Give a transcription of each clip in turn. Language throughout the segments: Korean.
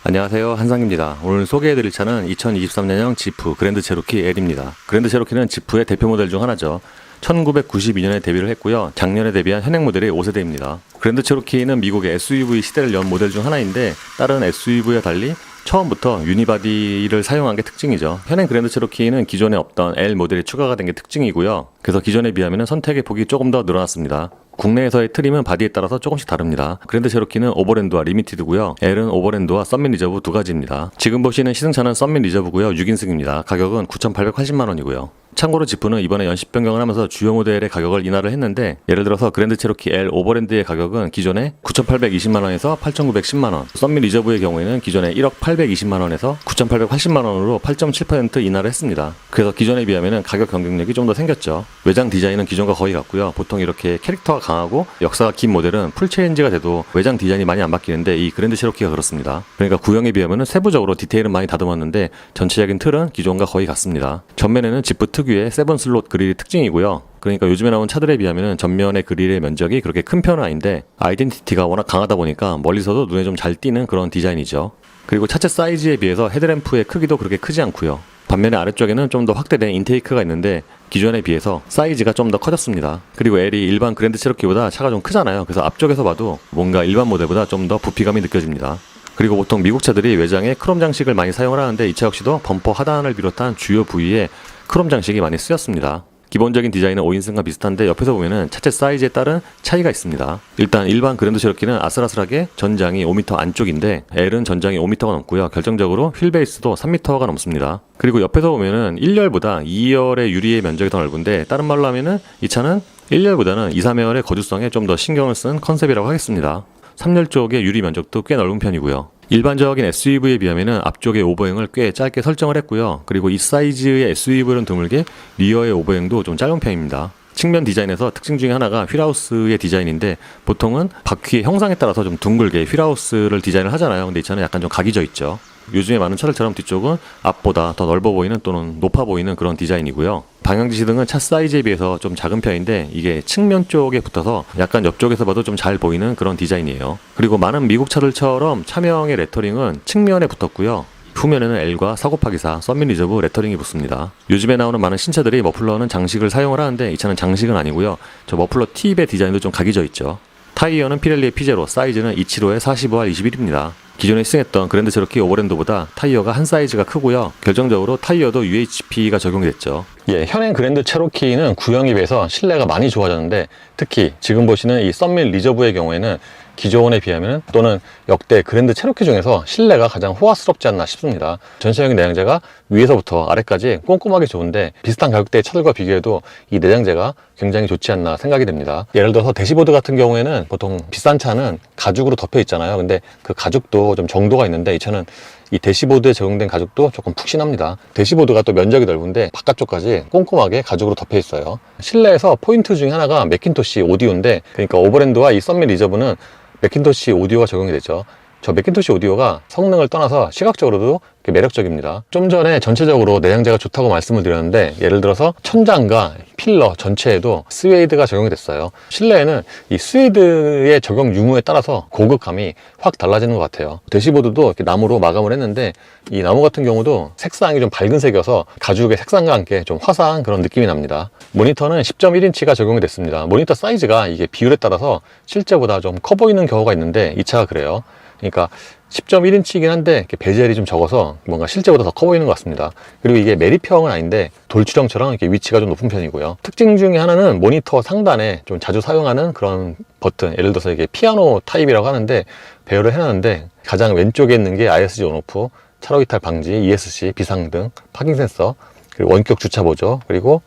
안녕하세요, 한상입니다. 오늘 소개해드릴 차는 2023년형 지프 그랜드 체로키 L입니다. 그랜드 체로키는 지프의 대표 모델 중 하나죠. 1992년에 데뷔를 했고요. 작년에 데뷔한 현행 모델이 5세대입니다. 그랜드 체로키는 미국의 SUV 시대를 연 모델 중 하나인데 다른 SUV와 달리 처음부터 유니바디를 사용한 게 특징이죠. 현행 그랜드 체로키는 기존에 없던 L 모델이 추가가 된 게 특징이고요. 그래서 기존에 비하면 선택의 폭이 조금 더 늘어났습니다. 국내에서의 트림은 바디에 따라서 조금씩 다릅니다. 그랜드 체로키는 오버랜드와 리미티드고요. L은 오버랜드와 썬민 리저브 두 가지입니다. 지금 보시는 시승차는 썬민 리저브고요. 6인승입니다. 가격은 9,880만원이고요. 참고로 지프는 이번에 연식 변경을 하면서 주요 모델의 가격을 인하를 했는데, 예를 들어서 그랜드 체로키 L 오버랜드의 가격은 기존에 9,820만원에서 8,910만원, 썬민 리저브의 경우에는 기존에 1억 820만원에서 9,880만원으로 8.7% 인하를 했습니다. 그래서 기존에 비하면 가격 경쟁력이 좀 더 생겼죠. 외장 디자인은 기존과 거의 같고요. 보통 이렇게 캐릭터가 강하고 역사가 긴 모델은 풀체인지가 돼도 외장 디자인이 많이 안 바뀌는데 이 그랜드 체로키가 그렇습니다. 그러니까 구형에 비하면 세부적으로 디테일은 많이 다듬었는데 전체적인 틀은 기존과 거의 같습니다. 전면에는 지프 특유의 7슬롯 그릴이 특징이고요. 그러니까 요즘에 나온 차들에 비하면 전면의 그릴의 면적이 그렇게 큰 편은 아닌데 아이덴티티가 워낙 강하다 보니까 멀리서도 눈에 좀 잘 띄는 그런 디자인이죠. 그리고 차체 사이즈에 비해서 헤드램프의 크기도 그렇게 크지 않고요. 반면에 아래쪽에는 좀 더 확대된 인테이크가 있는데 기존에 비해서 사이즈가 좀 더 커졌습니다. 그리고 L이 일반 그랜드 체로키보다 차가 좀 크잖아요. 그래서 앞쪽에서 봐도 뭔가 일반 모델보다 좀 더 부피감이 느껴집니다. 그리고 보통 미국 차들이 외장에 크롬 장식을 많이 사용을 하는데 이 차 역시도 범퍼 하단을 비롯한 주요 부위에 크롬 장식이 많이 쓰였습니다. 기본적인 디자인은 5인승과 비슷한데 옆에서 보면은 차체 사이즈에 따른 차이가 있습니다. 일단 일반 그랜드 체로키는 아슬아슬하게 전장이 5m 안쪽인데 L은 전장이 5m가 넘고요. 결정적으로 휠 베이스도 3m가 넘습니다. 그리고 옆에서 보면은 1열보다 2열의 유리의 면적이 더 넓은데 다른 말로 하면은 이 차는 1열보다는 2, 3열의 거주성에 좀 더 신경을 쓴 컨셉이라고 하겠습니다. 3열 쪽의 유리 면적도 꽤 넓은 편이고요. 일반적인 SUV에 비하면 앞쪽의 오버행을 꽤 짧게 설정을 했고요. 그리고 이 사이즈의 SUV는 드물게 리어의 오버행도 좀 짧은 편입니다. 측면 디자인에서 특징 중에 하나가 휠하우스의 디자인인데 보통은 바퀴의 형상에 따라서 좀 둥글게 휠하우스를 디자인을 하잖아요. 근데 이 차는 약간 좀 각이져 있죠. 요즘에 많은 차들처럼 뒤쪽은 앞보다 더 넓어 보이는 또는 높아 보이는 그런 디자인이고요. 방향지시 등은 차 사이즈에 비해서 좀 작은 편인데 이게 측면 쪽에 붙어서 약간 옆쪽에서 봐도 좀 잘 보이는 그런 디자인이에요. 그리고 많은 미국 차들처럼 차명의 레터링은 측면에 붙었고요. 후면에는 L과 4곱하기4 썬민 리저브 레터링이 붙습니다. 요즘에 나오는 많은 신차들이 머플러는 장식을 사용을 하는데 이 차는 장식은 아니고요. 저 머플러 팁의 디자인도 좀 각이져 있죠. 타이어는 피렐리의 피제로, 사이즈는 275의 45R21입니다. 기존에 시승했던 그랜드 체로키 오버랜드보다 타이어가 한 사이즈가 크고요. 결정적으로 타이어도 UHP가 적용됐죠. 현행 그랜드 체로키는 구형에 비해서 실내가 많이 좋아졌는데 특히 지금 보시는 이 썬민 리저브의 경우에는 기존에 비하면 또는 역대 그랜드 체로키 중에서 실내가 가장 호화스럽지 않나 싶습니다. 전시형의 내장재가 위에서부터 아래까지 꼼꼼하게 좋은데 비슷한 가격대의 차들과 비교해도 이 내장재가 굉장히 좋지 않나 생각이 됩니다. 예를 들어서 대시보드 같은 경우에는 보통 비싼 차는 가죽으로 덮여 있잖아요. 근데 그 가죽도 좀 정도가 있는데 이 차는 이 대시보드에 적용된 가죽도 조금 푹신합니다. 대시보드가 또 면적이 넓은데 바깥쪽까지 꼼꼼하게 가죽으로 덮여 있어요. 실내에서 포인트 중에 하나가 맥킨토시 오디오인데, 그러니까 오버랜드와 이 썬민 리저브는 맥킨토시 오디오가 적용이 되죠. 저 맥킨토시 오디오가 성능을 떠나서 시각적으로도 매력적입니다. 좀 전에 전체적으로 내장재가 좋다고 말씀을 드렸는데 예를 들어서 천장과 필러 전체에도 스웨이드가 적용이 됐어요. 실내에는 이 스웨이드의 적용 유무에 따라서 고급감이 확 달라지는 것 같아요. 대시보드도 이렇게 나무로 마감을 했는데 이 나무 같은 경우도 색상이 좀 밝은 색이어서 가죽의 색상과 함께 좀 화사한 그런 느낌이 납니다. 모니터는 10.1인치가 적용이 됐습니다. 모니터 사이즈가 이게 비율에 따라서 실제보다 좀 커 보이는 경우가 있는데 이 차가 그래요. 그러니까 10.1인치이긴 한데 이렇게 베젤이 좀 적어서 뭔가 실제보다 더 커 보이는 것 같습니다. 그리고 이게 메리평은 아닌데 돌출형처럼 이렇게 위치가 좀 높은 편이고요. 특징 중에 하나는 모니터 상단에 좀 자주 사용하는 그런 버튼, 예를 들어서 이게 피아노 타입이라고 하는데 배열을 해놨는데 가장 왼쪽에 있는 게 ISG 온오프, 차로 이탈 방지, ESC, 비상등, 파킹 센서, 그리고 원격 주차 보조, 그리고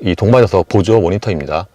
이 동반자석 보조 모니터입니다.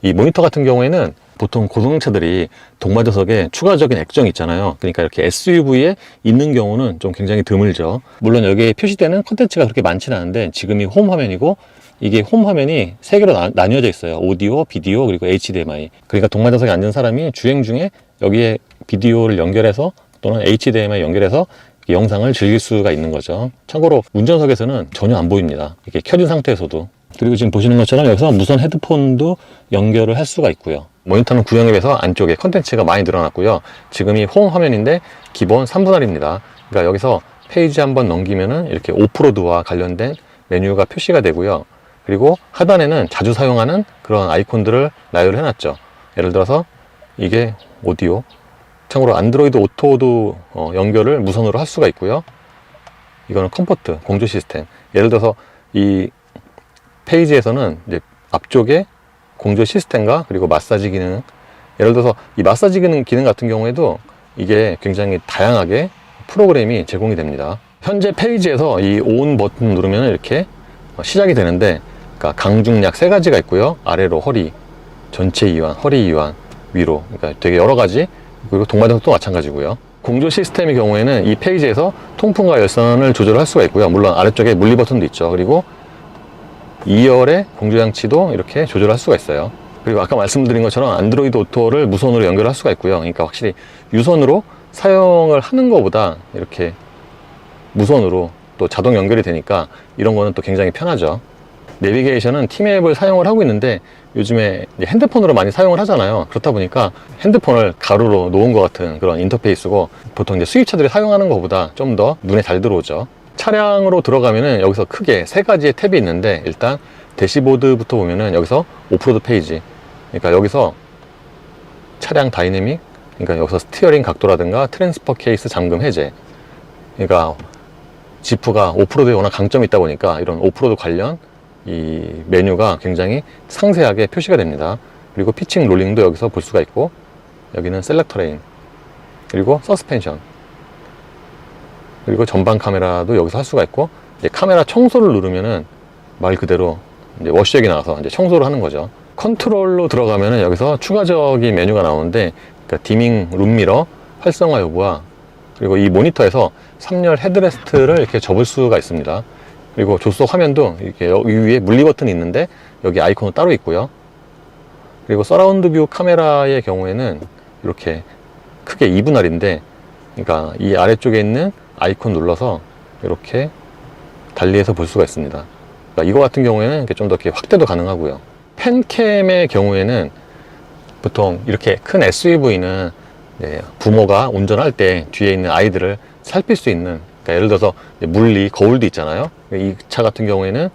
이 모니터 같은 경우에는 보통 고성능차들이 동반자석에 추가적인 액정이 있잖아요. 그러니까 이렇게 SUV에 있는 경우는 좀 굉장히 드물죠. 물론 여기에 표시되는 컨텐츠가 그렇게 많지는 않은데 지금이 홈 화면이고 이게 홈 화면이 세 개로 나뉘어져 있어요. 오디오, 비디오, 그리고 HDMI. 그러니까 동반자석에 앉은 사람이 주행 중에 여기에 비디오를 연결해서 또는 HDMI 연결해서 영상을 즐길 수가 있는 거죠. 참고로 운전석에서는 전혀 안 보입니다. 이렇게 켜진 상태에서도. 그리고 지금 보시는 것처럼 여기서 무선 헤드폰도 연결을 할 수가 있고요. 모니터는 구형에 비해서 안쪽에 컨텐츠가 많이 늘어났고요. 지금이 홈 화면인데 기본 3분할입니다. 그러니까 여기서 페이지 한번 넘기면은 이렇게 오프로드와 관련된 메뉴가 표시가 되고요. 그리고 하단에는 자주 사용하는 그런 아이콘들을 나열을 해놨죠. 예를 들어서 이게 오디오, 참고로 안드로이드 오토도 연결을 무선으로 할 수가 있고요. 이거는 컴포트, 공조 시스템. 예를 들어서 이 페이지에서는 이제 앞쪽에 공조 시스템과 그리고 마사지 기능, 예를 들어서 이 마사지 기능 같은 경우에도 이게 굉장히 다양하게 프로그램이 제공이 됩니다. 현재 페이지에서 이 온 버튼 누르면 이렇게 시작이 되는데, 그러니까 강중약 3가지가 있고요. 아래로 허리, 전체 이완, 허리 이완, 위로, 그러니까 되게 여러 가지. 그리고 동반전도 마찬가지고요. 공조 시스템의 경우에는 이 페이지에서 통풍과 열선을 조절할 수가 있고요. 물론 아래쪽에 물리 버튼도 있죠. 그리고 2열의 공조 장치도 이렇게 조절할 수가 있어요. 그리고 아까 말씀드린 것처럼 안드로이드 오토를 무선으로 연결할 수가 있고요. 그러니까 확실히 유선으로 사용을 하는 것보다 이렇게 무선으로 또 자동 연결이 되니까 이런 거는 또 굉장히 편하죠. 내비게이션은 티맵을 사용을 하고 있는데 요즘에 핸드폰으로 많이 사용을 하잖아요. 그렇다 보니까 핸드폰을 가로로 놓은 것 같은 그런 인터페이스고, 보통 이제 수입차들이 사용하는 것보다 좀 더 눈에 잘 들어오죠. 차량으로 들어가면은 여기서 크게 3가지의 탭이 있는데, 일단 대시보드부터 보면은 여기서 오프로드 페이지, 그러니까 여기서 차량 다이내믹, 그러니까 여기서 스티어링 각도라든가 트랜스퍼 케이스 잠금 해제, 그러니까 지프가 오프로드에 워낙 강점이 있다 보니까 이런 오프로드 관련 이 메뉴가 굉장히 상세하게 표시가 됩니다. 그리고 피칭 롤링도 여기서 볼 수가 있고, 여기는 셀렉터 레인, 그리고 서스펜션, 그리고 전방 카메라도 여기서 할 수가 있고, 이제 카메라 청소를 누르면은 말 그대로 이제 워시액이 나와서 이제 청소를 하는 거죠. 컨트롤로 들어가면은 여기서 추가적인 메뉴가 나오는데, 그러니까 디밍 룸미러 활성화 여부와, 그리고 이 모니터에서 3열 헤드레스트를 이렇게 접을 수가 있습니다. 그리고 조수석 화면도 이렇게 여기 위에 물리 버튼이 있는데 여기 아이콘은 따로 있고요. 그리고 서라운드 뷰 카메라의 경우에는 이렇게 크게 2분할인데, 그러니까 이 아래쪽에 있는 아이콘 눌러서 이렇게 달리해서 볼 수가 있습니다. 그러니까 이거 같은 경우에는 좀 더 이렇게 확대도 가능하고요. 팬캠의 경우에는 보통 이렇게 큰 SUV는 부모가 운전할 때 뒤에 있는 아이들을 살필 수 있는, 그러니까 예를 들어서 물리, 거울도 있잖아요. 이 차 같은 경우에는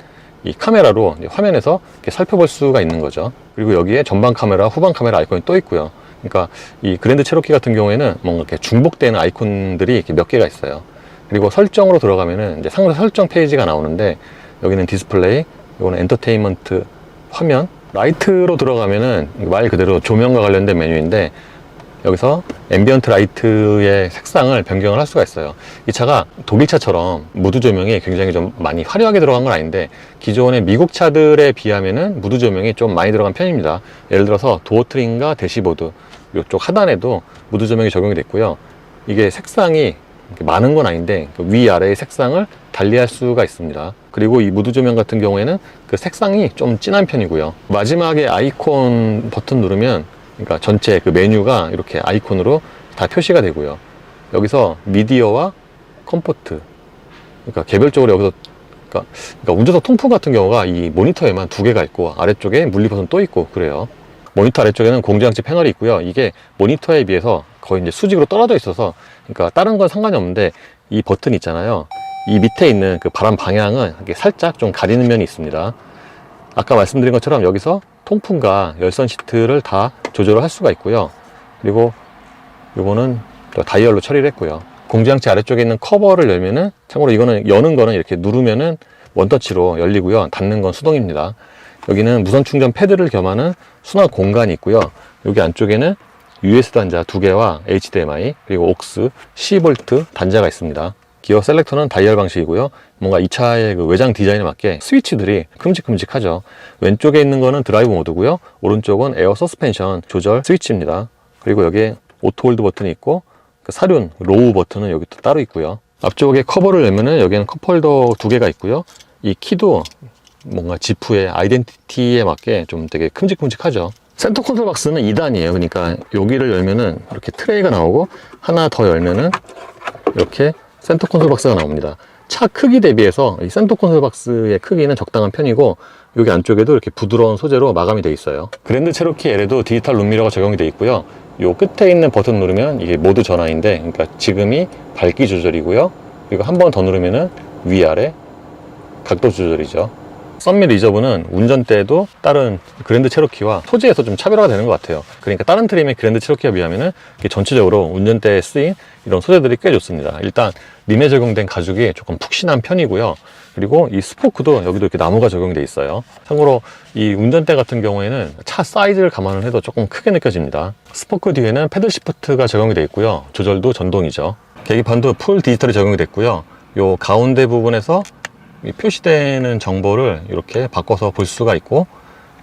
이 카메라로 화면에서 이렇게 살펴볼 수가 있는 거죠. 그리고 여기에 전방 카메라, 후방 카메라 아이콘이 또 있고요. 그러니까 이 그랜드 체로키 같은 경우에는 뭔가 이렇게 중복되는 아이콘들이 이렇게 몇 개가 있어요. 그리고 설정으로 들어가면은 이제 상세 설정 페이지가 나오는데, 여기는 디스플레이, 이거는 엔터테인먼트 화면, 라이트로 들어가면은 말 그대로 조명과 관련된 메뉴인데, 여기서 앰비언트 라이트의 색상을 변경을 할 수가 있어요. 이 차가 독일차처럼 무드 조명이 굉장히 좀 많이 화려하게 들어간 건 아닌데, 기존의 미국 차들에 비하면은 무드 조명이 좀 많이 들어간 편입니다. 예를 들어서 도어 트림과 대시보드 이쪽 하단에도 무드 조명이 적용이 됐고요. 이게 색상이 많은 건 아닌데 위아래의 색상을 달리할 수가 있습니다. 그리고 이 무드 조명 같은 경우에는 그 색상이 좀 진한 편이고요. 마지막에 아이콘 버튼 누르면, 그러니까 전체 그 메뉴가 이렇게 아이콘으로 다 표시가 되고요. 여기서 미디어와 컴포트, 그러니까 개별적으로 여기서 그러니까 운전석 통풍 같은 경우가 이 모니터에만 2개가 있고 아래쪽에 물리 버튼 또 있고 그래요. 모니터 아래쪽에는 공조장치 패널이 있고요. 이게 모니터에 비해서 거의 이제 수직으로 떨어져 있어서, 그러니까 다른 건 상관이 없는데 이 버튼 있잖아요. 이 밑에 있는 그 바람 방향은 이렇게 살짝 좀 가리는 면이 있습니다. 아까 말씀드린 것처럼 여기서 통풍과 열선 시트를 다 조절을 할 수가 있고요. 그리고 요거는 또 다이얼로 처리를 했고요. 공조장치 아래쪽에 있는 커버를 열면은, 참고로 이거는 여는 거는 이렇게 누르면은 원터치로 열리고요. 닫는 건 수동입니다. 여기는 무선 충전 패드를 겸하는 수납 공간이 있고요. 여기 안쪽에는 USB 단자 2개와 HDMI, 그리고 aux, 10V 단자가 있습니다. 기어 셀렉터는 다이얼 방식이고요. 뭔가 이 차의 그 외장 디자인에 맞게 스위치들이 큼직큼직하죠. 왼쪽에 있는 거는 드라이브 모드고요. 오른쪽은 에어 서스펜션 조절 스위치입니다. 그리고 여기에 오토 홀드 버튼이 있고, 그 사륜 로우 버튼은 여기 또 따로 있고요. 앞쪽에 커버를 열면은 여기에는 컵홀더 2개가 있고요. 이 키도 뭔가 지프의 아이덴티티에 맞게 좀 되게 큼직큼직하죠. 센터 콘솔 박스는 2단이에요. 그러니까 여기를 열면은 이렇게 트레이가 나오고, 하나 더 열면은 이렇게 센터 콘솔 박스가 나옵니다. 차 크기 대비해서 이 센터 콘솔 박스의 크기는 적당한 편이고, 여기 안쪽에도 이렇게 부드러운 소재로 마감이 되어 있어요. 그랜드 체로키 L에도 디지털 룸미러가 적용이 되어 있고요. 요 끝에 있는 버튼 누르면 이게 모드 전환인데, 그러니까 지금이 밝기 조절이고요. 그리고 한 번 더 누르면은 위아래 각도 조절이죠. 썸밋 리저브는 운전대에도 다른 그랜드 체로키와 소재에서 좀 차별화가 되는 것 같아요. 그러니까 다른 트림의 그랜드 체로키와 비하면은 전체적으로 운전대에 쓰인 이런 소재들이 꽤 좋습니다. 일단 림에 적용된 가죽이 조금 푹신한 편이고요. 그리고 이 스포크도 여기도 이렇게 나무가 적용이 돼 있어요. 참고로 이 운전대 같은 경우에는 차 사이즈를 감안을 해도 조금 크게 느껴집니다. 스포크 뒤에는 패들 시프트가 적용이 돼 있고요. 조절도 전동이죠. 계기판도 풀 디지털이 적용이 됐고요. 요 가운데 부분에서 이 표시되는 정보를 이렇게 바꿔서 볼 수가 있고,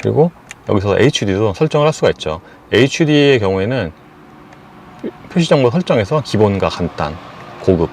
그리고 여기서 HUD도 설정을 할 수가 있죠. HUD의 경우에는 표시 정보 설정에서 기본과 간단, 고급,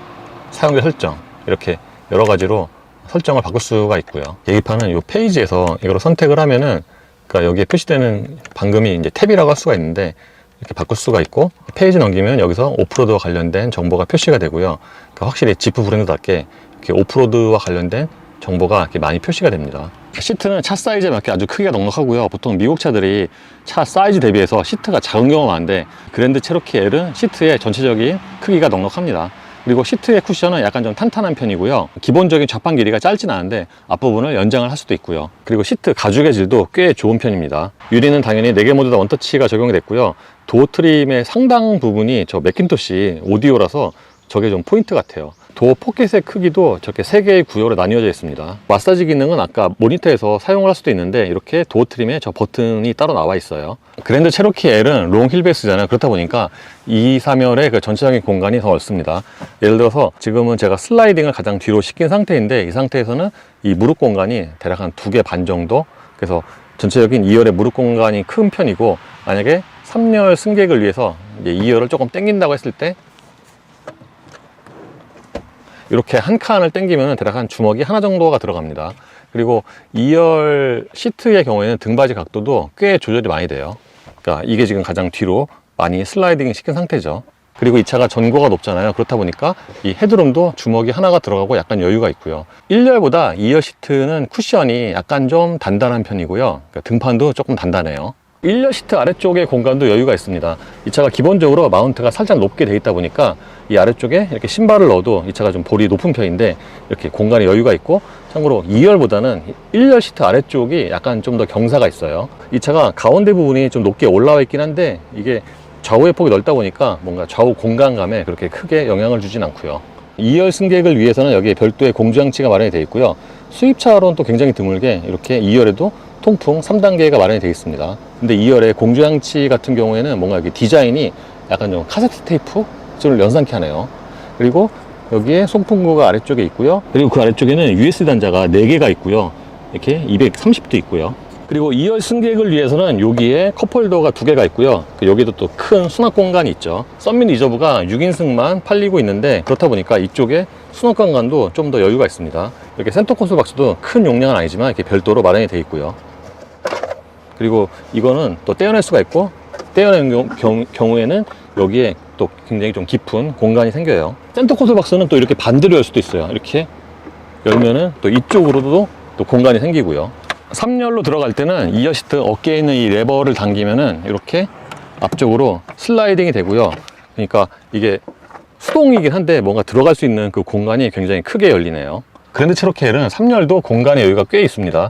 사용자 설정 이렇게 여러 가지로 설정을 바꿀 수가 있고요. 계기판은 이 페이지에서 이걸 선택을 하면은, 그러니까 여기에 표시되는 방금이 이제 탭이라고 할 수가 있는데 이렇게 바꿀 수가 있고, 페이지 넘기면 여기서 오프로드와 관련된 정보가 표시가 되고요. 그러니까 확실히 지프 브랜드답게 이렇게 오프로드와 관련된 정보가 이렇게 많이 표시가 됩니다. 시트는 차 사이즈에 맞게 아주 크기가 넉넉하고요. 보통 미국 차들이 차 사이즈 대비해서 시트가 작은 경우가 많은데, 그랜드 체로키 L은 시트의 전체적인 크기가 넉넉합니다. 그리고 시트의 쿠션은 약간 좀 탄탄한 편이고요. 기본적인 좌판 길이가 짧진 않은데 앞부분을 연장을 할 수도 있고요. 그리고 시트 가죽의 질도 꽤 좋은 편입니다. 유리는 당연히 4개 모두 다 원터치가 적용이 됐고요. 도어 트림의 상당 부분이 저 맥킨토시 오디오라서 저게 좀 포인트 같아요. 도어 포켓의 크기도 저렇게 3개의 구역으로 나뉘어져 있습니다. 마사지 기능은 아까 모니터에서 사용을 할 수도 있는데, 이렇게 도어 트림에 저 버튼이 따로 나와 있어요. 그랜드 체로키 L은 롱 휠베이스잖아요. 그렇다 보니까 2, 3열의 그 전체적인 공간이 더 넓습니다. 예를 들어서 지금은 제가 슬라이딩을 가장 뒤로 시킨 상태인데, 이 상태에서는 이 무릎 공간이 대략 한 2개 반 정도, 그래서 전체적인 2열의 무릎 공간이 큰 편이고, 만약에 3열 승객을 위해서 2열을 조금 당긴다고 했을 때 이렇게 한 칸을 당기면 대략 한 주먹이 하나 정도가 들어갑니다. 그리고 2열 시트의 경우에는 등받이 각도도 꽤 조절이 많이 돼요. 그러니까 이게 지금 가장 뒤로 많이 슬라이딩 시킨 상태죠. 그리고 이 차가 전고가 높잖아요. 그렇다 보니까 이 헤드룸도 주먹이 하나가 들어가고 약간 여유가 있고요. 1열보다 2열 시트는 쿠션이 약간 좀 단단한 편이고요. 그러니까 등판도 조금 단단해요. 1열 시트 아래쪽에 공간도 여유가 있습니다. 이 차가 기본적으로 마운트가 살짝 높게 돼 있다 보니까 이 아래쪽에 이렇게 신발을 넣어도 이 차가 좀 볼이 높은 편인데, 이렇게 공간에 여유가 있고, 참고로 2열보다는 1열 시트 아래쪽이 약간 좀 더 경사가 있어요. 이 차가 가운데 부분이 좀 높게 올라와 있긴 한데, 이게 좌우의 폭이 넓다 보니까 뭔가 좌우 공간감에 그렇게 크게 영향을 주진 않고요. 2열 승객을 위해서는 여기에 별도의 공조장치가 마련이 되어 있고요. 수입차로는 또 굉장히 드물게 이렇게 2열에도 통풍 3단계가 마련이 되어 있습니다. 근데 2열의 공조장치 같은 경우에는 뭔가 이렇게 디자인이 약간 좀 카세트 테이프를 연상케 하네요. 그리고 여기에 송풍구가 아래쪽에 있고요. 그리고 그 아래쪽에는 USB 단자가 4개가 있고요. 이렇게 230도 있고요. 그리고 2열 승객을 위해서는 여기에 컵홀더가 2개가 있고요. 여기도 또 큰 수납 공간이 있죠. 썸밋 리저브가 6인승만 팔리고 있는데, 그렇다 보니까 이쪽에 수납 공간도 좀 더 여유가 있습니다. 이렇게 센터 콘솔 박스도 큰 용량은 아니지만 이렇게 별도로 마련이 되어 있고요. 그리고 이거는 또 떼어낼 수가 있고, 떼어내는 경우에는 여기에 또 굉장히 좀 깊은 공간이 생겨요. 센터 콘솔 박스는 또 이렇게 반대로 열 수도 있어요. 이렇게 열면은 또 이쪽으로도 또 공간이 생기고요. 3열로 들어갈 때는 2열 시트 어깨에 있는 이 레버를 당기면은 이렇게 앞쪽으로 슬라이딩이 되고요. 그러니까 이게 수동이긴 한데 뭔가 들어갈 수 있는 그 공간이 굉장히 크게 열리네요. 그랜드 체로키 L은 3열도 공간의 여유가 꽤 있습니다.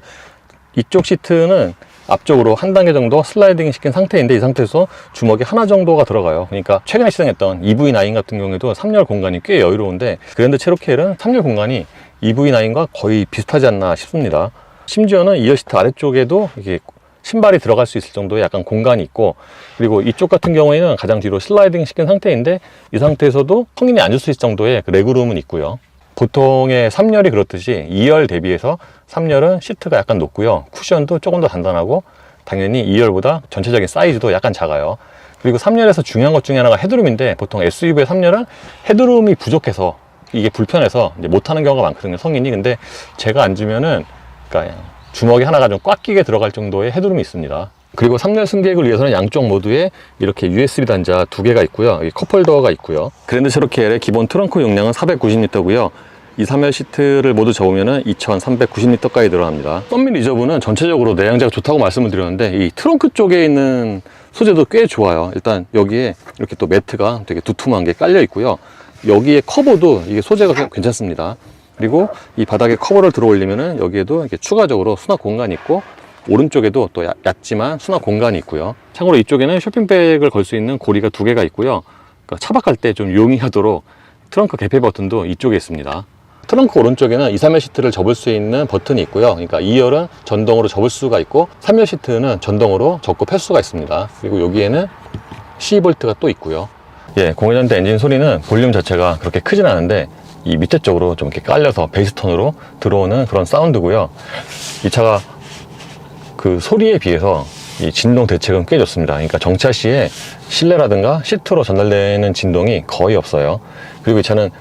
이쪽 시트는 앞쪽으로 한 단계 정도 슬라이딩 시킨 상태인데, 이 상태에서 주먹이 하나 정도가 들어가요. 그러니까 최근에 시승했던 EV9 같은 경우에도 3열 공간이 꽤 여유로운데, 그랜드 체로키 L은 3열 공간이 EV9과 거의 비슷하지 않나 싶습니다. 심지어는 2열 시트 아래쪽에도 이게 신발이 들어갈 수 있을 정도의 약간 공간이 있고, 그리고 이쪽 같은 경우에는 가장 뒤로 슬라이딩 시킨 상태인데, 이 상태에서도 성인이 앉을 수 있을 정도의 그 레그룸은 있고요. 보통의 3열이 그렇듯이 2열 대비해서 3열은 시트가 약간 높고요. 쿠션도 조금 더 단단하고, 당연히 2열보다 전체적인 사이즈도 약간 작아요. 그리고 3열에서 중요한 것 중에 하나가 헤드룸인데, 보통 SUV의 3열은 헤드룸이 부족해서 이게 불편해서 이제 못하는 경우가 많거든요, 성인이. 근데 제가 앉으면은 그러니까 주먹이 하나가 좀 꽉 끼게 들어갈 정도의 헤드룸이 있습니다. 그리고 3열 승객을 위해서는 양쪽 모두에 이렇게 USB 단자 2개가 있고요. 컵홀더가 있고요. 그랜드 체로키 L의 기본 트렁크 용량은 490리터고요. 2, 3열 시트를 모두 접으면 2,390리터까지 들어갑니다. 썸밋 리저브는 전체적으로 내양재가 좋다고 말씀을 드렸는데 이 트렁크 쪽에 있는 소재도 꽤 좋아요. 일단 여기에 이렇게 또 매트가 되게 두툼한 게 깔려 있고요. 여기에 커버도 이게 소재가 괜찮습니다. 그리고 이 바닥에 커버를 들어 올리면은 여기에도 이렇게 추가적으로 수납 공간이 있고, 오른쪽에도 또 얕지만 수납 공간이 있고요. 참고로 이쪽에는 쇼핑백을 걸 수 있는 고리가 2개가 있고요. 그러니까 차박할 때 좀 용이하도록 트렁크 개폐 버튼도 이쪽에 있습니다. 트렁크 오른쪽에는 2, 3열 시트를 접을 수 있는 버튼이 있고요. 그러니까 2열은 전동으로 접을 수가 있고 3열 시트는 전동으로 접고 펼 수가 있습니다. 그리고 여기에는 C볼트가 또 있고요. 예, 공회전대 엔진 소리는 볼륨 자체가 그렇게 크진 않은데 이 밑에 쪽으로 좀 이렇게 깔려서 베이스톤으로 들어오는 그런 사운드고요. 이 차가 그 소리에 비해서 이 진동 대책은 꽤 좋습니다. 그러니까 정차 시에 실내라든가 시트로 전달되는 진동이 거의 없어요. 그리고 이 차는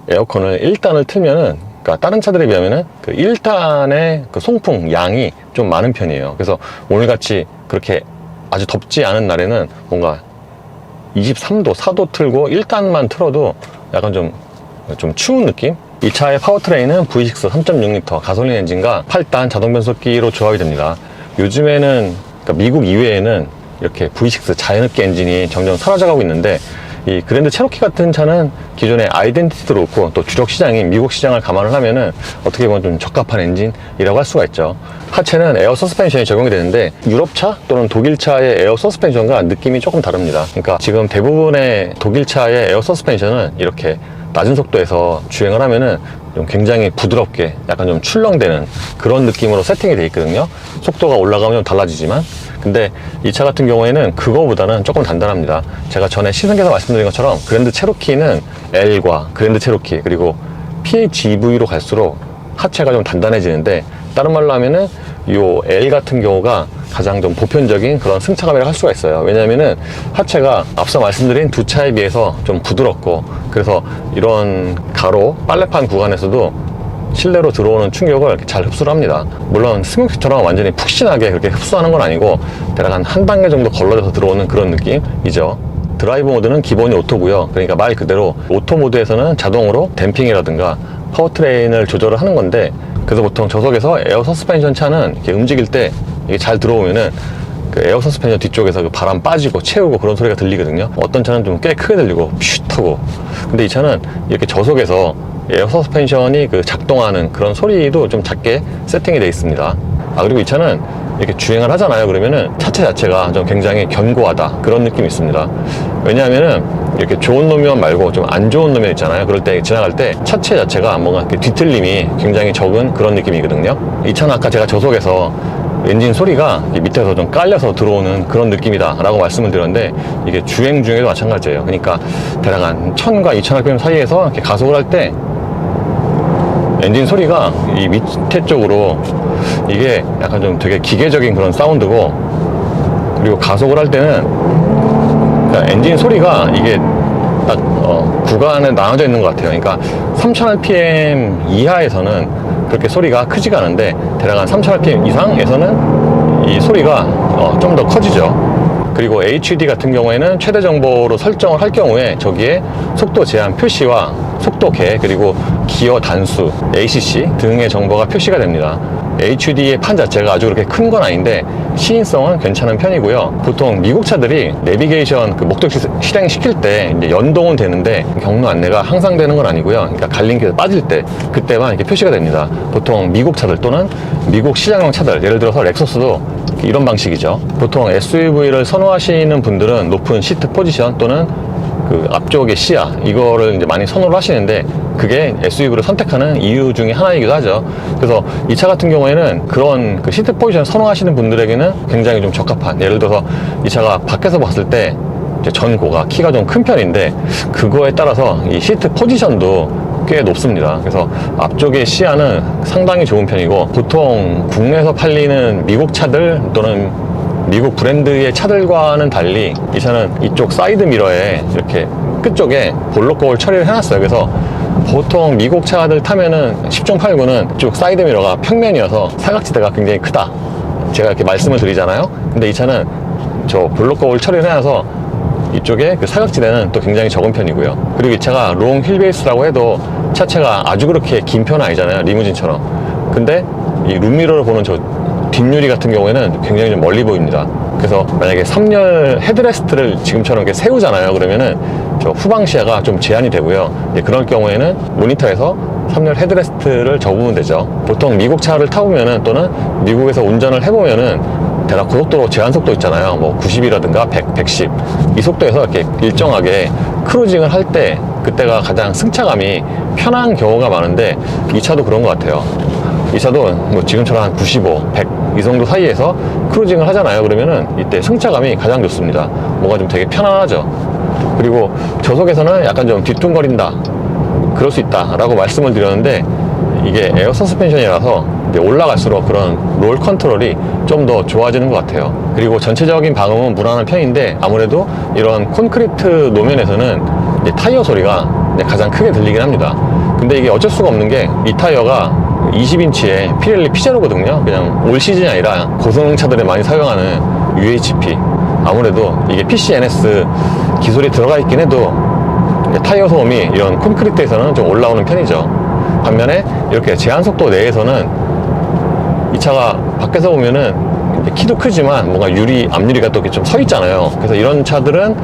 에어컨을 1단을 틀면은, 그러니까 다른 차들에 비하면은 그 1단의 그 송풍 양이 좀 많은 편이에요. 그래서 오늘같이 그렇게 아주 덥지 않은 날에는 뭔가 23도, 4도 틀고 1단만 틀어도 약간 좀 추운 느낌? 이 차의 파워트레인은 V6 3.6L 가솔린 엔진과 8단 자동 변속기로 조합이 됩니다. 요즘에는, 그러니까 미국 이외에는 이렇게 V6 자연흡기 엔진이 점점 사라져가고 있는데, 이 그랜드 체로키 같은 차는 기존의 아이덴티티도 그렇고 또 주력 시장인 미국 시장을 감안을 하면은 어떻게 보면 좀 적합한 엔진이라고 할 수가 있죠. 하체는 에어 서스펜션이 적용이 되는데 유럽차 또는 독일차의 에어 서스펜션과 느낌이 조금 다릅니다. 그러니까 지금 대부분의 독일차의 에어 서스펜션은 이렇게 낮은 속도에서 주행을 하면은 좀 굉장히 부드럽게 약간 좀 출렁대는 그런 느낌으로 세팅이 되어 있거든요. 속도가 올라가면 좀 달라지지만, 근데 이 차 같은 경우에는 그거보다는 조금 단단합니다. 제가 전에 시승기에서 말씀드린 것처럼 그랜드 체로키는 L과 그랜드 체로키 그리고 PHEV로 갈수록 하체가 좀 단단해지는데, 다른 말로 하면은 요 L 같은 경우가 가장 좀 보편적인 그런 승차감이라고 할 수가 있어요. 왜냐하면은 하체가 앞서 말씀드린 두 차에 비해서 좀 부드럽고, 그래서 이런 가로 빨래판 구간에서도 실내로 들어오는 충격을 잘 흡수를 합니다. 물론 스모키처럼 완전히 푹신하게 그렇게 흡수하는 건 아니고 대략 한 단계 정도 걸러져서 들어오는 그런 느낌이죠. 드라이브 모드는 기본이 오토고요. 그러니까 말 그대로 오토 모드에서는 자동으로 댐핑이라든가 파워트레인을 조절을 하는 건데, 그래서 보통 저속에서 에어 서스펜션 차는 이렇게 움직일 때 이게 잘 들어오면은 그 에어 서스펜션 뒤쪽에서 그 바람 빠지고 채우고 그런 소리가 들리거든요. 어떤 차는 좀 꽤 크게 들리고 퓨트하고, 근데 이 차는 이렇게 저속에서 에어 서스펜션이 그 작동하는 그런 소리도 좀 작게 세팅이 되어 있습니다. 그리고 이 차는 이렇게 주행을 하잖아요. 그러면은 차체 자체가 좀 굉장히 견고하다 그런 느낌이 있습니다. 왜냐하면은 이렇게 좋은 놈이면 말고 좀 안 좋은 놈이 있잖아요. 그럴 때 지나갈 때 차체 자체가 뭔가 뒤틀림이 굉장히 적은 그런 느낌이거든요. 이 차는 아까 제가 저속에서 엔진 소리가 밑에서 좀 깔려서 들어오는 그런 느낌이다 라고 말씀을 드렸는데, 이게 주행 중에도 마찬가지예요. 그러니까 대략 한 1000과 2000rpm 사이에서 이렇게 가속을 할 때 엔진 소리가 이 밑에 쪽으로 이게 약간 좀 되게 기계적인 그런 사운드고, 그리고 가속을 할 때는 그러니까 엔진 소리가 이게 딱 구간에 나눠져 있는 것 같아요. 그러니까 3000rpm 이하에서는 그렇게 소리가 크지가 않은데 대략 한 3000rpm 이상에서는 이 소리가 좀 더 커지죠. 그리고 HUD 같은 경우에는 최대 정보로 설정을 할 경우에 저기에 속도 제한 표시와 속도 계, 그리고 기어 단수, ACC 등의 정보가 표시가 됩니다. HUD의 판 자체가 아주 그렇게 큰 건 아닌데 시인성은 괜찮은 편이고요. 보통 미국 차들이 내비게이션 그 목적지 실행시킬 때 이제 연동은 되는데 경로 안내가 항상 되는 건 아니고요. 그러니까 갈림길에 빠질 때 그때만 이렇게 표시가 됩니다. 보통 미국 차들 또는 미국 시장용 차들, 예를 들어서 렉서스도 이런 방식이죠. 보통 SUV를 선호하시는 분들은 높은 시트 포지션 또는 그 앞쪽의 시야, 이거를 이제 많이 선호를 하시는데 그게 SUV를 선택하는 이유 중에 하나이기도 하죠. 그래서 이 차 같은 경우에는 그런 그 시트 포지션 선호하시는 분들에게는 굉장히 좀 적합한, 예를 들어서 이 차가 밖에서 봤을 때 이제 전고가 키가 좀 큰 편인데 그거에 따라서 이 시트 포지션도 꽤 높습니다. 그래서 앞쪽의 시야는 상당히 좋은 편이고, 보통 국내에서 팔리는 미국 차들 또는 미국 브랜드의 차들과는 달리 이 차는 이쪽 사이드 미러에 이렇게 끝쪽에 볼록거울 처리를 해놨어요. 그래서 보통 미국 차들 타면은 10중 8구는 이쪽 사이드 미러가 평면이어서 사각지대가 굉장히 크다, 제가 이렇게 말씀을 드리잖아요. 근데 이 차는 저 볼록거울 처리를 해놔서 이쪽에 그 사각지대는 또 굉장히 적은 편이고요. 그리고 이 차가 롱 휠베이스라고 해도 차체가 아주 그렇게 긴 편은 아니잖아요, 리무진처럼. 근데 이 룸미러를 보는 저 뒷유리 같은 경우에는 굉장히 좀 멀리 보입니다. 그래서 만약에 3열 헤드레스트를 지금처럼 이렇게 세우잖아요. 그러면은 저 후방 시야가 좀 제한이 되고요. 그럴 경우에는 모니터에서 3열 헤드레스트를 접으면 되죠. 보통 미국 차를 타보면은 또는 미국에서 운전을 해보면은 대략 고속도로 제한 속도 있잖아요. 뭐 90이라든가 100, 110. 이 속도에서 이렇게 일정하게 크루징을 할 때 그때가 가장 승차감이 편한 경우가 많은데 이 차도 그런 것 같아요. 이 차도 뭐 지금처럼 한 95, 100 이 정도 사이에서 크루징을 하잖아요. 그러면은 이때 승차감이 가장 좋습니다. 뭔가 좀 되게 편안하죠. 그리고 저속에서는 약간 좀 뒤뚱거린다, 그럴 수 있다 라고 말씀을 드렸는데, 이게 에어 서스펜션이라서 이제 올라갈수록 그런 롤 컨트롤이 좀 더 좋아지는 것 같아요. 그리고 전체적인 방음은 무난한 편인데, 아무래도 이런 콘크리트 노면에서는 이제 타이어 소리가 이제 가장 크게 들리긴 합니다. 근데 이게 어쩔 수가 없는 게, 이 타이어가 20인치의 피렐리 피제로거든요. 그냥 올 시즌이 아니라 고성능 차들에 많이 사용하는 UHP. 아무래도 이게 PCNS 기술이 들어가 있긴 해도 타이어 소음이 이런 콘크리트에서는 좀 올라오는 편이죠. 반면에 이렇게 제한 속도 내에서는 이 차가 밖에서 보면은 키도 크지만 뭔가 유리, 앞유리가 또 이렇게 좀 서 있잖아요. 그래서 이런 차들은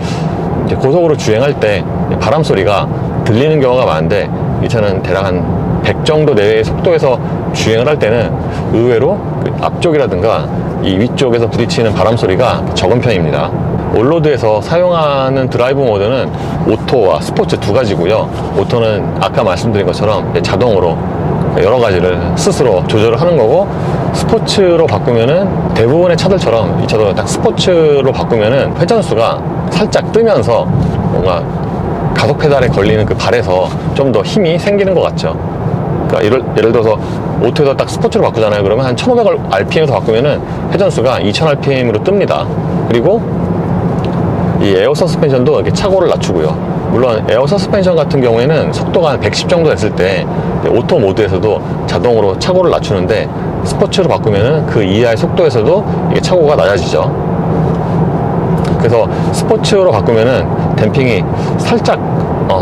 이제 고속으로 주행할 때 바람 소리가 들리는 경우가 많은데, 이 차는 대략 한 100 정도 내외의 속도에서 주행을 할 때는 의외로 그 앞쪽이라든가 이 위쪽에서 부딪히는 바람 소리가 적은 편입니다. 올로드에서 사용하는 드라이브 모드는 오토와 스포츠 두 가지고요. 오토는 아까 말씀드린 것처럼 자동으로 여러 가지를 스스로 조절을 하는 거고, 스포츠로 바꾸면은 대부분의 차들처럼 이 차도 딱 스포츠로 바꾸면은 회전수가 살짝 뜨면서 뭔가 가속 페달에 걸리는 그 발에서 좀 더 힘이 생기는 것 같죠. 그러니까 예를 들어서 오토에서 딱 스포츠로 바꾸잖아요. 그러면 한 1500rpm에서 바꾸면은 회전수가 2000rpm으로 뜹니다. 그리고 이 에어 서스펜션도 이렇게 차고를 낮추고요. 물론 에어 서스펜션 같은 경우에는 속도가 한 110 정도 됐을 때 오토 모드에서도 자동으로 차고를 낮추는데, 스포츠로 바꾸면은 그 이하의 속도에서도 이게 차고가 낮아지죠. 그래서 스포츠로 바꾸면은 댐핑이 살짝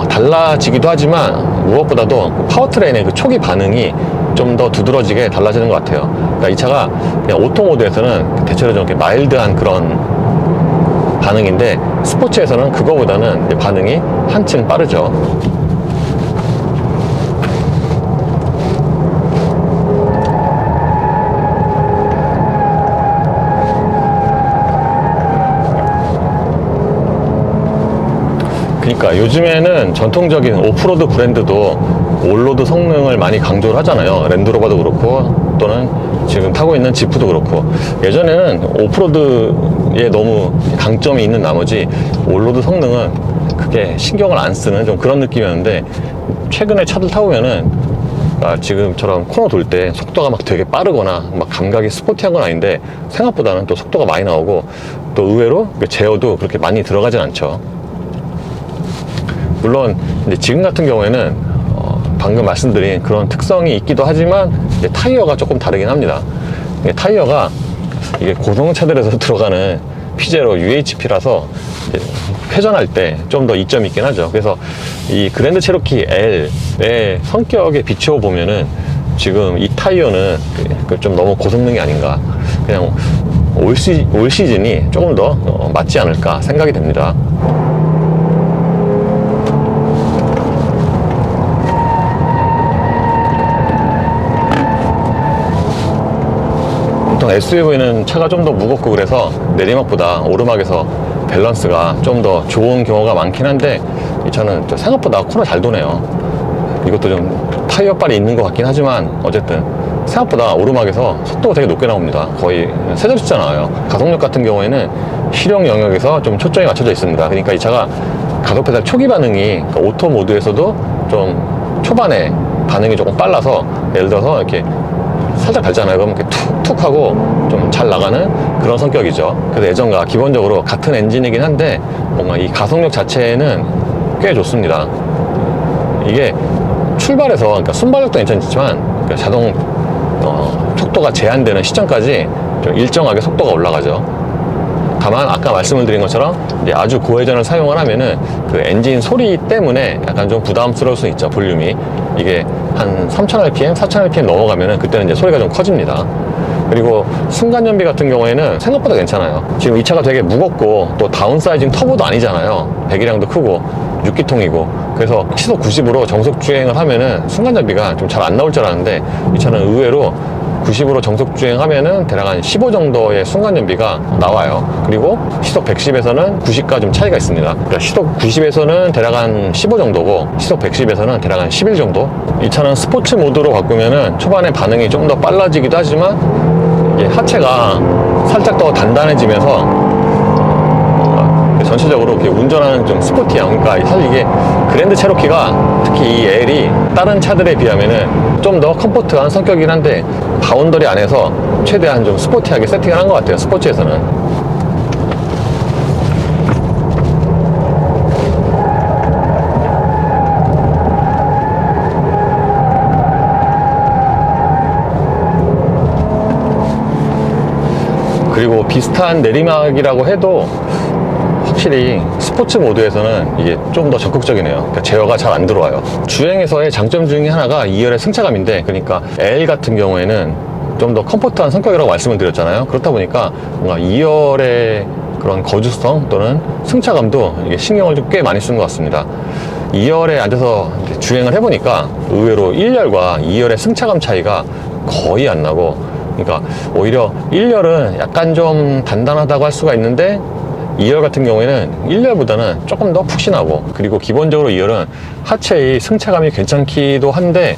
달라지기도 하지만, 무엇보다도 파워트레인의 그 초기 반응이 좀 더 두드러지게 달라지는 것 같아요. 그러니까 이 차가 그냥 오토 모드에서는 대체로 좀 이렇게 마일드한 그런 반응인데, 스포츠에서는 그거보다는 반응이 한층 빠르죠. 그러니까 요즘에는 전통적인 오프로드 브랜드도 올로드 성능을 많이 강조를 하잖아요. 랜드로버도 그렇고 또는 지금 타고 있는 지프도 그렇고. 예전에는 오프로드에 너무 강점이 있는 나머지 올로드 성능은 크게 신경을 안 쓰는 좀 그런 느낌이었는데, 최근에 차들 타보면은 지금처럼 코너 돌 때 속도가 막 되게 빠르거나 막 감각이 스포티한 건 아닌데, 생각보다는 또 속도가 많이 나오고, 또 의외로 제어도 그렇게 많이 들어가진 않죠. 물론 이제 지금 같은 경우에는 방금 말씀드린 그런 특성이 있기도 하지만 이제 타이어가 조금 다르긴 합니다. 타이어가 이게 고성차들에서 들어가는 피제로 UHP라서 회전할 때 좀 더 이점이 있긴 하죠. 그래서 이 그랜드 체로키 L의 성격에 비추어 보면은 지금 이 타이어는 좀 너무 고성능이 아닌가, 그냥 올 시즌이 조금 더 맞지 않을까 생각이 됩니다. 보통 SUV는 차가 좀 더 무겁고 그래서 내리막보다 오르막에서 밸런스가 좀 더 좋은 경우가 많긴 한데, 이 차는 생각보다 코너 잘 도네요. 이것도 좀 타이어 발이 있는 것 같긴 하지만 어쨌든 생각보다 오르막에서 속도가 되게 높게 나옵니다. 거의 세 자릿수 나와요. 가속력 같은 경우에는 실용 영역에서 좀 초점이 맞춰져 있습니다. 그러니까 이 차가 가속 페달 초기 반응이, 그러니까 오토 모드에서도 좀 초반에 반응이 조금 빨라서, 예를 들어서 이렇게 살짝 밟잖아요. 그럼 이렇게 툭툭 하고 좀 잘 나가는 그런 성격이죠. 그래서 예전과 기본적으로 같은 엔진이긴 한데 뭔가 이 가속력 자체는 꽤 좋습니다. 이게 출발해서, 그러니까 순발력도 괜찮지만 그러니까 자동 속도가 제한되는 시점까지 좀 일정하게 속도가 올라가죠. 다만 아까 말씀을 드린 것처럼 이제 아주 고회전을 사용을 하면은 그 엔진 소리 때문에 약간 좀 부담스러울 수 있죠, 볼륨이. 이게 한 3000rpm, 4000rpm 넘어가면은 그때는 이제 소리가 좀 커집니다. 그리고 순간연비 같은 경우에는 생각보다 괜찮아요. 지금 이 차가 되게 무겁고 또 다운사이징 터보도 아니잖아요. 배기량도 크고 6기통이고, 그래서 시속 90으로 정속 주행을 하면은 순간연비가 좀 잘 안 나올 줄 알았는데 이 차는 의외로 90으로 정속 주행하면은 대략 한 15 정도의 순간연비가 나와요. 그리고 시속 110에서는 90과 좀 차이가 있습니다. 그러니까 시속 90에서는 대략 한 15 정도고 시속 110에서는 대략 한 11 정도. 이 차는 스포츠 모드로 바꾸면은 초반에 반응이 좀 더 빨라지기도 하지만 이게 하체가 살짝 더 단단해지면서 전체적으로 이렇게 운전하는 좀 스포티함. 그러니까 사실 이게 그랜드 체로키가 특히 이 L이 다른 차들에 비하면은 좀 더 컴포트한 성격이긴 한데 바운더리 안에서 최대한 좀 스포티하게 세팅을 한 것 같아요, 스포츠에서는. 그리고 비슷한 내리막이라고 해도 확실히 스포츠 모드에서는 이게 좀 더 적극적이네요. 그러니까 제어가 잘 안 들어와요. 주행에서의 장점 중에 하나가 2열의 승차감인데, 그러니까 L 같은 경우에는 좀 더 컴포트한 성격이라고 말씀을 드렸잖아요. 그렇다 보니까 뭔가 2열의 그런 거주성 또는 승차감도 이게 신경을 좀 꽤 많이 쓴 것 같습니다. 2열에 앉아서 주행을 해보니까 의외로 1열과 2열의 승차감 차이가 거의 안 나고, 그러니까 오히려 1열은 약간 좀 단단하다고 할 수가 있는데 2열 같은 경우에는 1열보다는 조금 더 푹신하고, 그리고 기본적으로 2열은 하체의 승차감이 괜찮기도 한데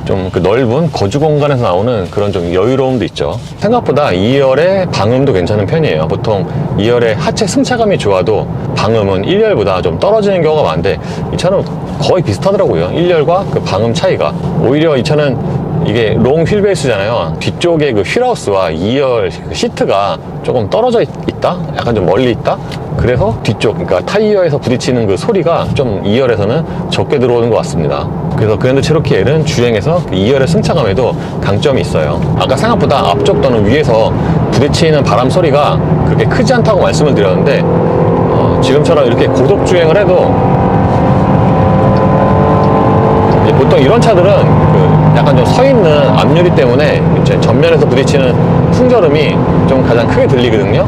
좀 그 넓은 거주 공간에서 나오는 그런 좀 여유로움도 있죠. 생각보다 2열의 방음도 괜찮은 편이에요. 보통 2열의 하체 승차감이 좋아도 방음은 1열보다 좀 떨어지는 경우가 많은데 이 차는 거의 비슷하더라고요. 1열과 그 방음 차이가. 오히려 이 차는 이게 롱 휠베이스잖아요. 뒤쪽에 그 휠하우스와 2열 그 시트가 조금 떨어져 있다? 약간 좀 멀리 있다? 그래서 뒤쪽, 그러니까 타이어에서 부딪히는 그 소리가 좀 2열에서는 적게 들어오는 것 같습니다. 그래서 그랜드 체로키 L은 주행에서 2열의 승차감에도 강점이 있어요. 아까 생각보다 앞쪽 또는 위에서 부딪히는 바람 소리가 그렇게 크지 않다고 말씀을 드렸는데 지금처럼 이렇게 고속 주행을 해도 보통 이런 차들은 약간 좀 서 있는 앞유리 때문에 이제 전면에서 부딪히는 풍절음이 좀 가장 크게 들리거든요.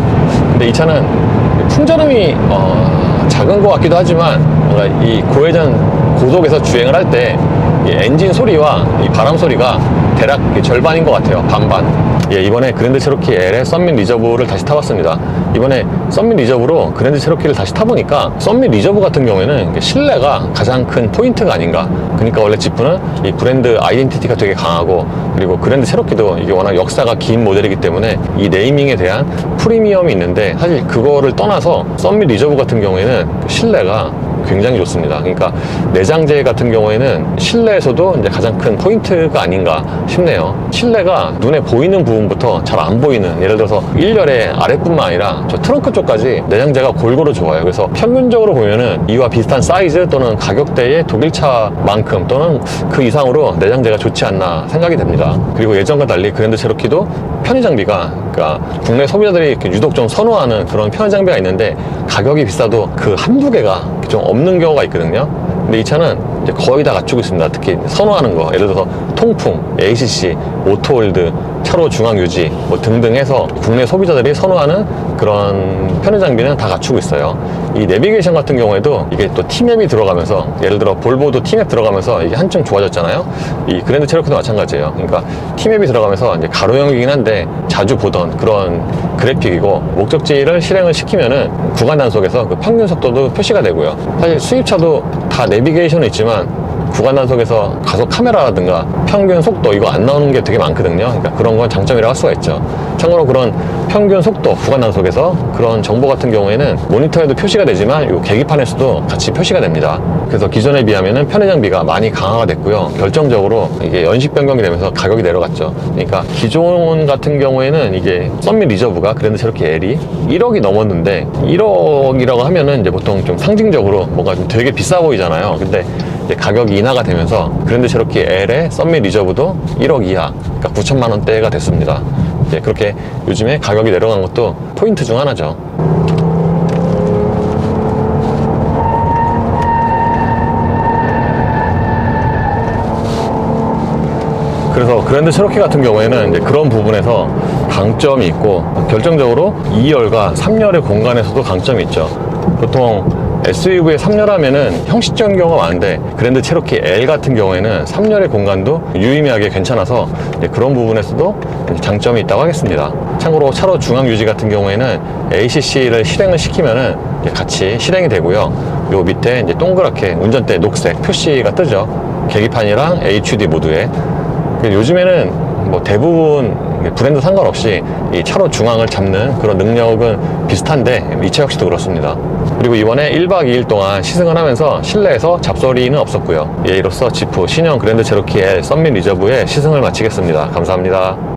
근데 이 차는 풍절음이 작은 것 같기도 하지만 뭔가 이 고회전 고속에서 주행을 할 때 엔진 소리와 이 바람 소리가 대략 절반인 것 같아요. 반반. 예, 이번에 그랜드 체로키 L의 썬밋 리저브를 다시 타봤습니다. 이번에 썬밋 리저브로 그랜드 체로키를 다시 타보니까 썬밋 리저브 같은 경우에는 실내가 가장 큰 포인트가 아닌가. 그러니까 원래 지프는 이 브랜드 아이덴티티가 되게 강하고, 그리고 그랜드 체로키도 이게 워낙 역사가 긴 모델이기 때문에 이 네이밍에 대한 프리미엄이 있는데, 사실 그거를 떠나서 썬밋 리저브 같은 경우에는 실내가 굉장히 좋습니다. 그러니까 내장재 같은 경우에는 실내에서도 이제 가장 큰 포인트가 아닌가 싶네요. 실내가 눈에 보이는 부분부터 잘 안 보이는, 예를 들어서 1열의 아랫뿐만 아니라 저 트렁크 쪽까지 내장재가 골고루 좋아요. 그래서 평균적으로 보면은 이와 비슷한 사이즈 또는 가격대의 독일차만큼 또는 그 이상으로 내장재가 좋지 않나 생각이 됩니다. 그리고 예전과 달리 그랜드 체로키도 편의 장비가, 그러니까 국내 소비자들이 이렇게 유독 좀 선호하는 그런 편의 장비가 있는데 가격이 비싸도 그 한두 개가 좀 없는 경우가 있거든요. 근데 이 차는 이제 거의 다 갖추고 있습니다. 특히 선호하는 거, 예를 들어서 통풍, ACC, 오토홀드, 차로 중앙 유지 뭐 등등 해서 국내 소비자들이 선호하는 그런 편의 장비는 다 갖추고 있어요. 이 내비게이션 같은 경우에도 이게 또 T맵이 들어가면서, 예를 들어 볼보도 T맵 들어가면서 이게 한층 좋아졌잖아요. 이 그랜드 체로키도 마찬가지예요. 그러니까 T맵이 들어가면서 이제 가로형이긴 한데 자주 보던 그런 그래픽이고, 목적지를 실행을 시키면은 구간 단속에서 그 평균 속도도 표시가 되고요. 사실 수입차도 다 내비게이션은 있지만 구간 단속에서 가속 카메라라든가 평균 속도 이거 안 나오는 게 되게 많거든요. 그러니까 그런 건 장점이라고 할 수가 있죠. 참고로 그런 평균 속도, 구간 단속에서 그런 정보 같은 경우에는 모니터에도 표시가 되지만 이 계기판에서도 같이 표시가 됩니다. 그래서 기존에 비하면은 편의 장비가 많이 강화가 됐고요. 결정적으로 이게 연식 변경이 되면서 가격이 내려갔죠. 그러니까 기존 같은 경우에는 이게 썬밋 리저브가 그랜드 체로키 L이 1억이 넘었는데, 1억이라고 하면은 이제 보통 좀 상징적으로 뭔가 좀 되게 비싸 보이잖아요. 근데 이제 가격이 인하가 되면서 그랜드 체로키 L의 썬밋 리저브도 1억 이하, 그러니까 9천만 원대가 됐습니다. 이제 그렇게 요즘에 가격이 내려간 것도 포인트 중 하나죠. 그래서 그랜드 체로키 같은 경우에는 이제 그런 부분에서 강점이 있고, 결정적으로 2열과 3열의 공간에서도 강점이 있죠. 보통 SUV의 3열 하면은 형식적인 경우가 많은데, 그랜드 체로키 L 같은 경우에는 3열의 공간도 유의미하게 괜찮아서 그런 부분에서도 장점이 있다고 하겠습니다. 참고로 차로 중앙 유지 같은 경우에는 ACC를 실행을 시키면은 같이 실행이 되고요. 요 밑에 이제 동그랗게 운전대 녹색 표시가 뜨죠. 계기판이랑 HUD 모드에. 요즘에는 뭐 대부분 브랜드 상관없이 이 차로 중앙을 잡는 그런 능력은 비슷한데, 이 차 역시도 그렇습니다. 그리고 이번에 1박 2일 동안 시승을 하면서 실내에서 잡소리는 없었고요. 예, 이로써 지프 신형 그랜드 체로키 L 썬민 리저브의 시승을 마치겠습니다. 감사합니다.